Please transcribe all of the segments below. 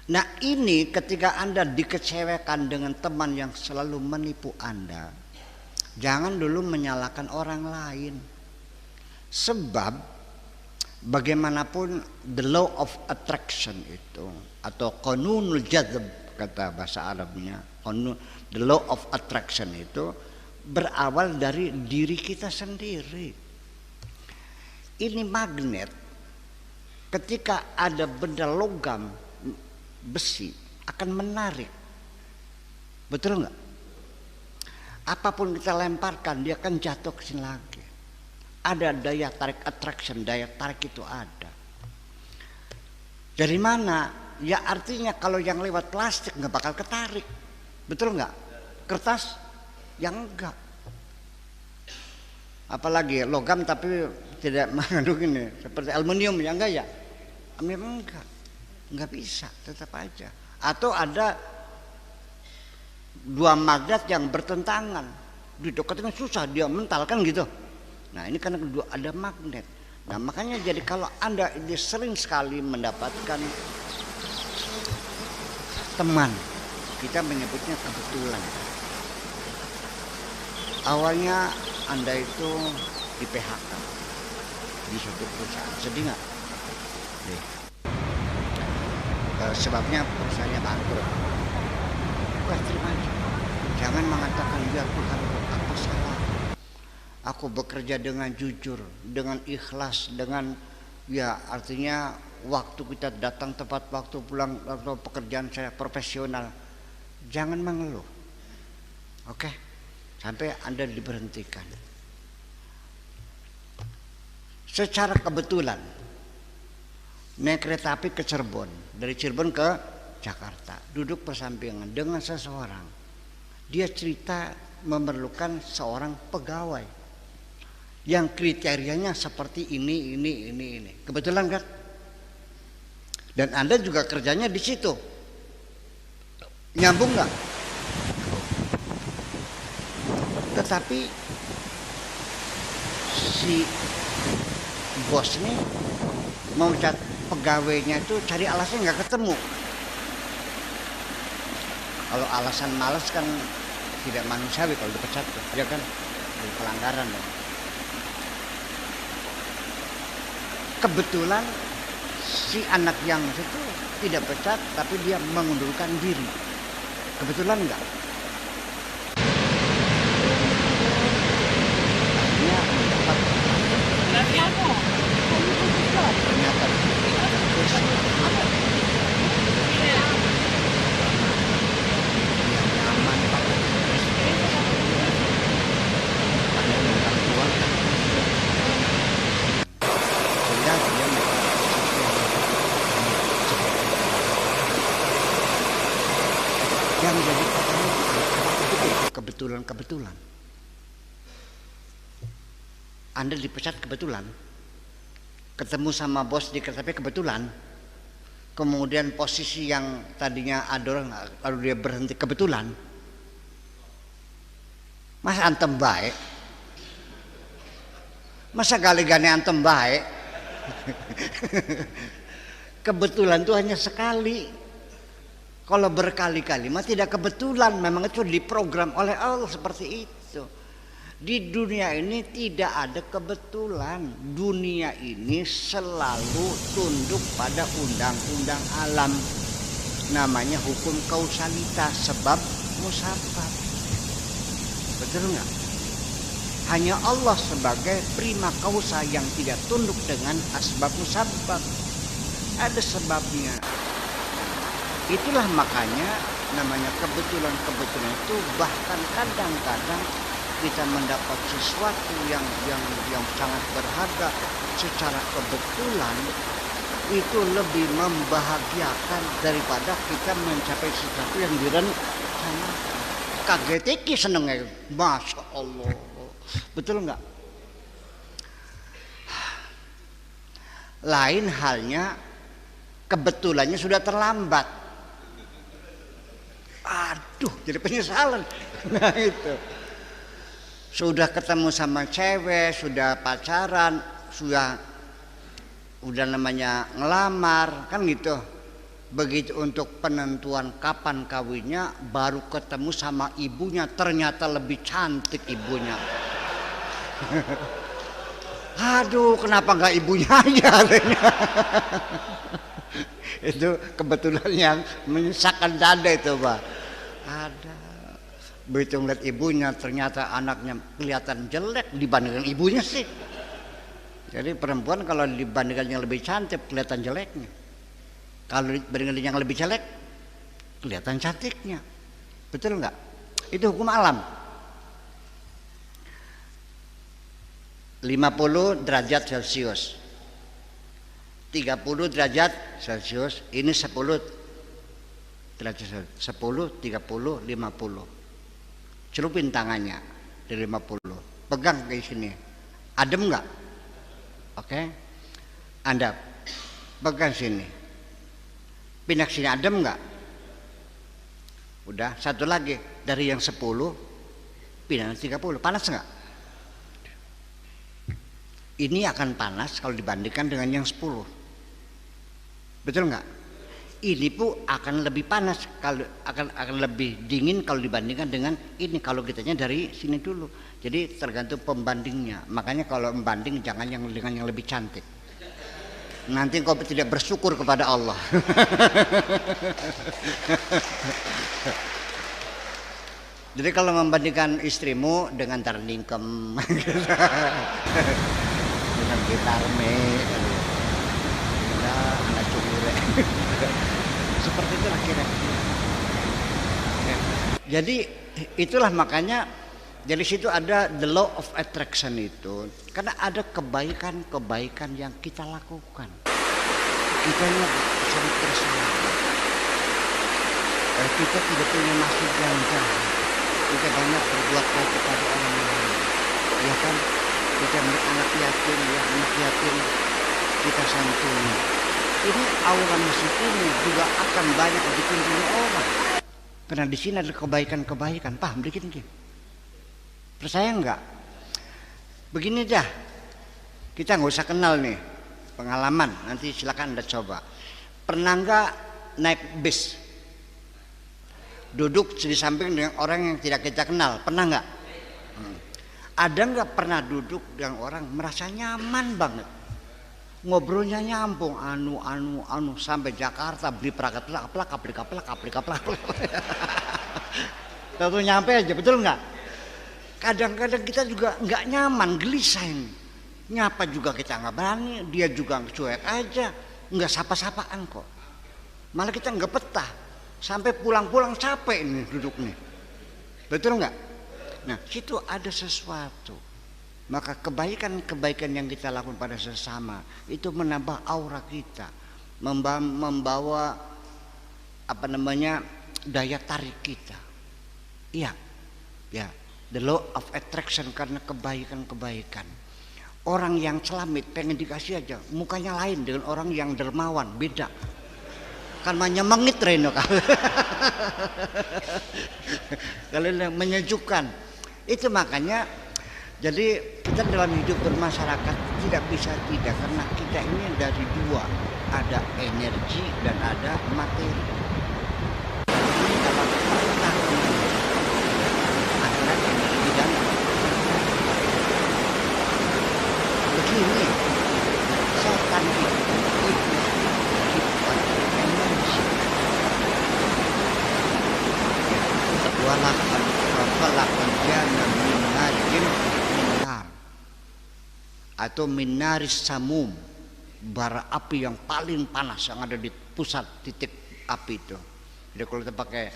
Nah ini ketika Anda dikecewakan dengan teman yang selalu menipu Anda, jangan dulu menyalahkan orang lain. Sebab bagaimanapun the law of attraction itu, atau qanunul jazb kata bahasa Arabnya, the law of attraction itu berawal dari diri kita sendiri. Ini magnet, ketika ada benda logam, besi akan menarik, betul nggak? Apapun kita lemparkan dia akan jatuh ke sini lagi. Ada daya tarik attraction, daya tarik itu ada. Dari mana? Ya artinya kalau yang lewat plastik nggak bakal ketarik, betul nggak? Kertas yang enggak. Apalagi logam tapi tidak mengandung ini, seperti aluminium ya enggak ya? Memang enggak bisa, tetap aja. Atau ada dua magnet yang bertentangan, didekatkan susah, dia mental kan gitu. Nah ini karena kedua ada magnet. Nah makanya jadi kalau Anda ini sering sekali mendapatkan teman, kita menyebutnya kebetulan. Awalnya Anda itu di PHK di suatu perusahaan, sedih nggak? Sebabnya perusahaannya bangkrut. Bukan terima aja. Jangan mengatakan ya Tuhan apa salah. Aku bekerja dengan jujur, dengan ikhlas, dengan ya artinya waktu kita datang tepat waktu, pulang atau pekerjaan saya profesional. Jangan mengeluh. Oke? Sampai Anda diberhentikan. Secara kebetulan naik kereta api ke Cirebon, dari Cirebon ke Jakarta, duduk bersampingan dengan seseorang. Dia cerita memerlukan seorang pegawai yang kriterianya seperti ini. Kebetulan kan? Dan Anda juga kerjanya di situ. Nyambung nggak? Tetapi si bos ini mau cat pegawainya itu cari alasan nggak ketemu. Kalau alasan malas kan tidak manusiawi kalau dipecat tuh, ya kan? Ada pelanggaran dong. Kebetulan si anak yang itu tidak pecat tapi dia mengundurkan diri. Kebetulan enggak? Akhirnya mendapat ternyata nyaman banget. Ada tentang keluarga. Sehingga dia yang jadi kebetulan. Anda dipecat kebetulan, ketemu sama bos di kereta api kebetulan, kemudian posisi yang tadinya ada lalu dia berhenti kebetulan. Masa antem baik? Masa gali-gali antem baik? Kebetulan itu hanya sekali. Kalau berkali-kali mah tidak kebetulan, memang itu diprogram oleh Allah seperti itu. Di dunia ini tidak ada kebetulan. Dunia ini selalu tunduk pada undang-undang alam. Namanya hukum kausalitas, sebab musabab. Betul nggak? Hanya Allah sebagai prima causa yang tidak tunduk dengan asbab musabab. Ada sebabnya. Itulah makanya namanya kebetulan itu, bahkan kadang-kadang kita mendapat sesuatu yang sangat berharga secara kebetulan itu lebih membahagiakan daripada kita mencapai sesuatu yang direncanakan. Kaget iki senengnya, masya Allah, betul nggak? Lain halnya kebetulannya sudah terlambat. Aduh, jadi penyesalan. Nah itu. Sudah ketemu sama cewek, sudah pacaran, sudah namanya ngelamar, kan gitu. Begitu untuk penentuan kapan kawinnya, baru ketemu sama ibunya, ternyata lebih cantik ibunya. Aduh, kenapa nggak ibunya aja? Itu kebetulan yang menyesakkan dada itu, Pak. Ada. Begitu ngeliat ibunya, ternyata anaknya kelihatan jelek dibandingkan ibunya sih. Jadi perempuan kalau dibandingkan yang lebih cantik kelihatan jeleknya. Kalau dibandingkan yang lebih jelek kelihatan cantiknya. Betul nggak? Itu hukum alam. 50 derajat Celcius, 30 derajat Celcius, ini 10 derajat Celcius, 10, 30, 50. Celupin tangannya dari 50, pegang ke sini, adem nggak? Oke, Anda pegang sini, pindah sini, adem nggak? Udah, satu lagi dari yang 10 pindah 30, panas nggak? Ini akan panas kalau dibandingkan dengan yang 10. Betul nggak? Ini pun akan lebih panas kalau akan lebih dingin kalau dibandingkan dengan ini kalau kitanya dari sini dulu. Jadi tergantung pembandingnya. Makanya kalau membanding jangan yang dengan yang lebih cantik. Nanti kau tidak bersyukur kepada Allah. Jadi kalau membandingkan istrimu dengan Tarningkem, dengan gitar anak cungure, seperti itulah kira-kira. Jadi itulah makanya dari situ ada the law of attraction itu, karena ada kebaikan-kebaikan yang kita lakukan. Kita sangat bersahabat. Kita tidak punya maksud yang jahat. Kita banyak berbuat baik kepada orang lain. Ya kan? Kita anak yatim, kita santuni. Ini aura masjid ini juga akan banyak dikunjungi orang. Karena di sini ada kebaikan-kebaikan. Paham dikit nih? Percaya enggak? Begini dah. Kita nggak usah kenal nih pengalaman. Nanti silakan Anda coba. Pernah enggak naik bis? Duduk di samping dengan orang yang tidak kita kenal. Pernah enggak? Ada nggak pernah duduk dengan orang merasa nyaman banget, ngobrolnya nyambung, anu sampai Jakarta beli perangkat kaplak. Lalu nyampe aja, betul nggak? Kadang-kadang kita juga nggak nyaman, gelisah ini. Nyapa juga kita nggak berani, dia juga cuek aja, nggak sapa-sapaan kok. Malah kita nggak betah, sampai pulang-pulang capek ini duduk nih, betul nggak? Nah, situ ada sesuatu. Maka kebaikan-kebaikan yang kita lakukan pada sesama itu menambah aura kita, membawa daya tarik kita. Iya, ya, the law of attraction, karena kebaikan-kebaikan. Orang yang celamit pengen dikasih aja, mukanya lain dengan orang yang dermawan, beda. Kan menyemangit Reno kalau menyejukkan. Itu makanya jadi kita dalam hidup bermasyarakat tidak bisa tidak, karena kita ini dari dua, ada energi dan ada materi. Ini dalam antara energi dan begini, setan itu ciptaan energi. Walakan jana min nar atau minaris samum, bara api yang paling panas yang ada di pusat titik api itu. Jadi kalau kita pakai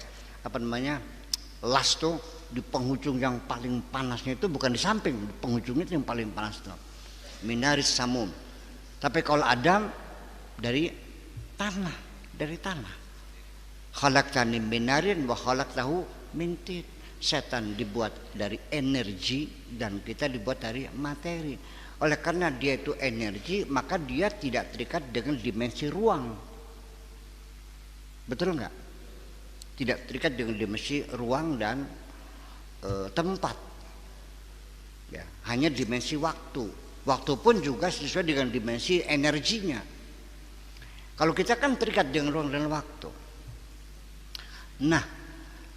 las tuh di penghujung yang paling panasnya itu bukan di samping, di penghujungnya itu yang paling panas tuh. Minaris samum. Tapi kalau Adam dari tanah. Khalaqtani minarin wa khalaqtahu min tin. Setan dibuat dari energi dan kita dibuat dari materi. Oleh karena dia itu energi, maka dia tidak terikat dengan dimensi ruang. Betul nggak? Tidak terikat dengan dimensi ruang dan tempat. Ya, hanya dimensi waktu. Waktu pun juga sesuai dengan dimensi energinya. Kalau kita kan terikat dengan ruang dan waktu. Nah,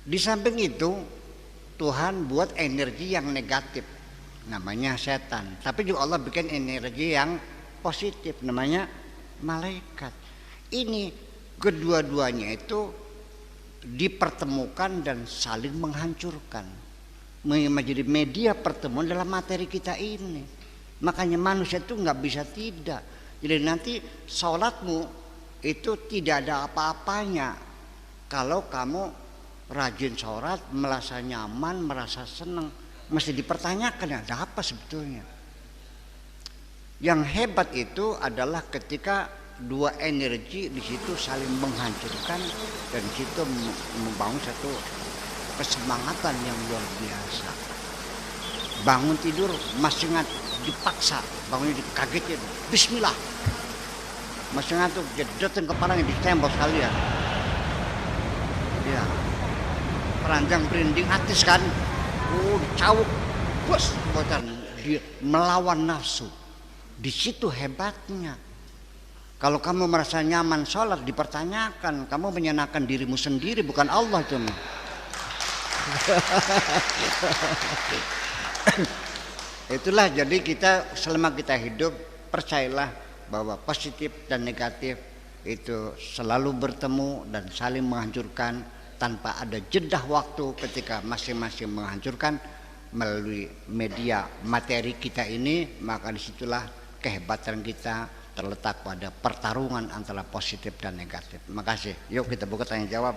di samping itu Tuhan buat energi yang negatif, namanya setan. Tapi juga Allah bikin energi yang positif, namanya malaikat. Ini kedua-duanya itu dipertemukan dan saling menghancurkan, menjadi media pertemuan dalam materi kita ini. Makanya manusia itu nggak bisa tidak. Jadi nanti sholatmu itu tidak ada apa-apanya kalau kamu rajin sholat, merasa nyaman, merasa senang. Mesti dipertanyakan, ada apa sebetulnya. Yang hebat itu adalah ketika dua energi di situ saling menghancurkan dan di situ membangun satu kesemangatan yang luar biasa. Bangun tidur masih ngantuk, dipaksa bangunnya, dikagetin, bismillah, masih ngantuk, jedotin kepalanya di tembok sekalian. Ya, peranjang berinding atis kan, dicawuk, bos, buatan dia melawan nafsu. Di situ hebatnya. Kalau kamu merasa nyaman sholat, dipertanyakan, kamu menyenangkan dirimu sendiri, bukan Allah itu. Itulah, jadi kita selama kita hidup, percayalah bahwa positif dan negatif itu selalu bertemu dan saling menghancurkan tanpa ada jeda waktu ketika masing-masing menghancurkan melalui media materi kita ini. Maka disitulah kehebatan kita terletak pada pertarungan antara positif dan negatif. Terima kasih. Yuk kita buka tanya jawab.